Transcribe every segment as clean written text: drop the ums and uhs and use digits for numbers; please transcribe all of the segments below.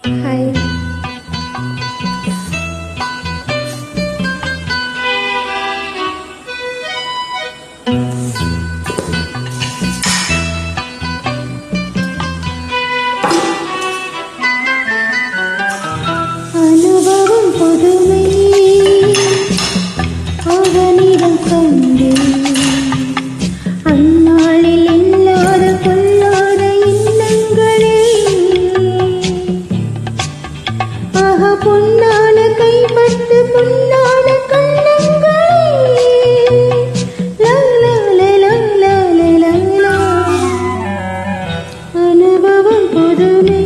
Hi. அனுபவம் புதுமை அவனிடம் கண்டு அந்நாளில் இல்லாத கொள்ளாத எண்ணங்களே ஆக பொன்னான கைப்பட்டு பொன்னான கண்ணங்களே லா லா லா லா லா லா லா. அனுபவம் புதுமை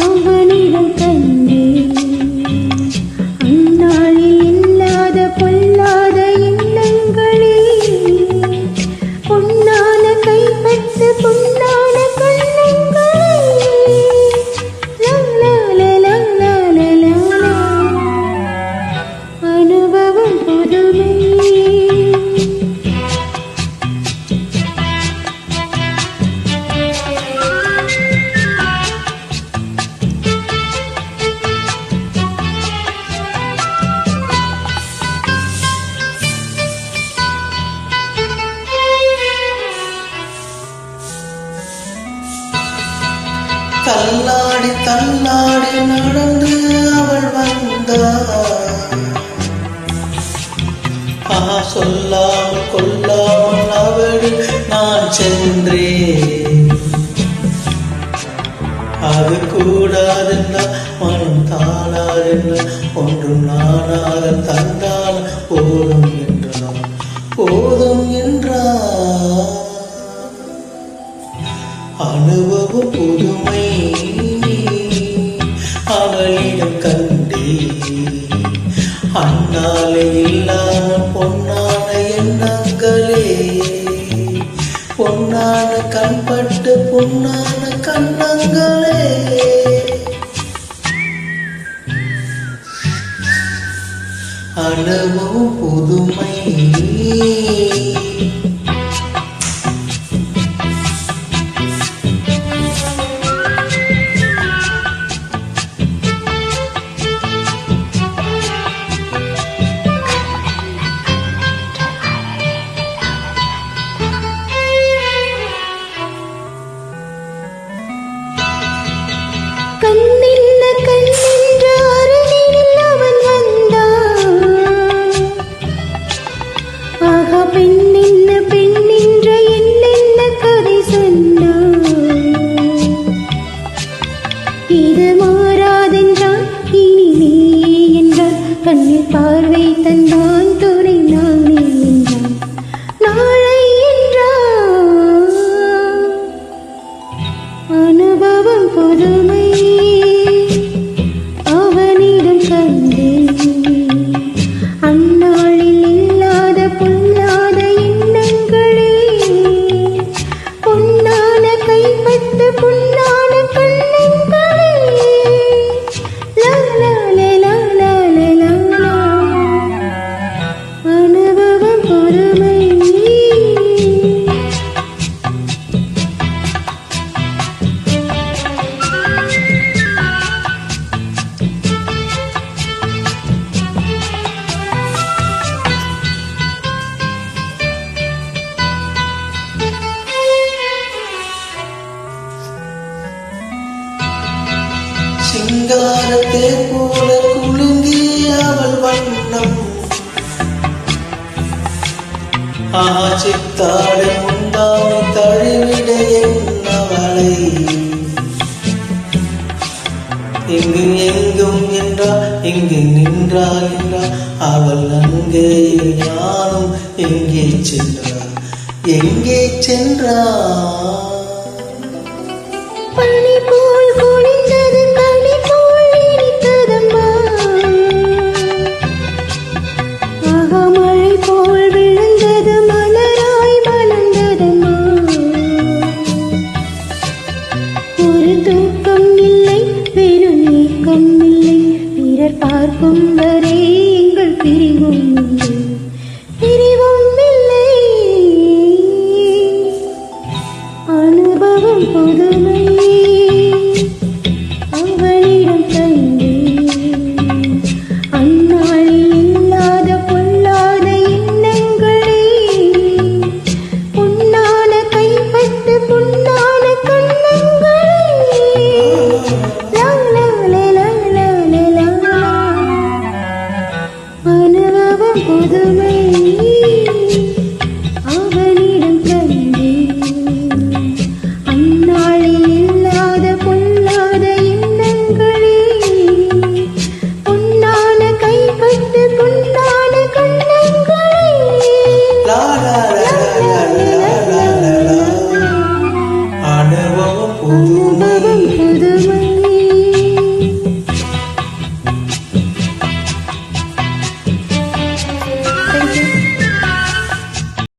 அவனிடம் கண்டு அந்நாளில் இல்லாத பொல்லாத எண்ணங்களே பொன்னான கைப்பட்டு பொன்னான கண்ணங்களே லா லா லா லா லா லா லா. அனுபவம் புதுமை தள்ளாடி தள்ளாடி நடந்து அவள் வந்தாள். சொல்லாமல் கொல்லாமல் அவளில் நான் சென்றேன். அது கூடாதென்ன மனம் தாளாதென்ன ஒன்றும் நானாக தந்தால் போதும் என்றார் போதும் என்றார். அனுபவம் புதுமை அவளிடம் கண்டே அந்நாளே இல்லாமல் பொன்னான எண்ணங்களே பொன்னான கண்பட்டு பொன்னான கண்ணங்களே. அனுபவம் புதுமை கண்ணின்ன கண்ணின்ற அருகில் அவன் வந்தான். ஆகா பெண்ணின்ன பெண்ணின்ற என்னென்ன கதை சொன்னான். இது மாறாதென்றான் இனி நீ என்றான். கண்ணில் பார்வை தந்தான் துணை நானே என்றான். நாளை என்றான். அனுபவம் புதுமை அவனிடம் கண்டு அந்நாளில் இல்லாத பொல்லாத எண்ணங்களே பொன்னான கைப்பட்டு பொன்னான கண்ணங்களே லா லா லா லா லா லா லா. அனுபவம் பொறுமை சிங்காரத்தே போல குலுங்கி அவள் வண்ணம் சித்தாடு முந்தானை தழுவிட என்னவளை இங்கு எங்கும் என்றால் இங்கு நின்றாள் என்றால் அவள் அங்கே ஞானம் எங்கே சென்றாள் எங்கே சென்றாள். பனி போல் பொழிந்தது கனி போல் இனித்ததம்மா. ஆகா மழை போல் விழுந்தது மலராய் மலர்ந்ததம்மா. ஒரு தூக்கம் இல்லை வெறும் நீக்கம் இல்லை பிறர் பார்க்கும் வரை எங்கள் பிரிவும்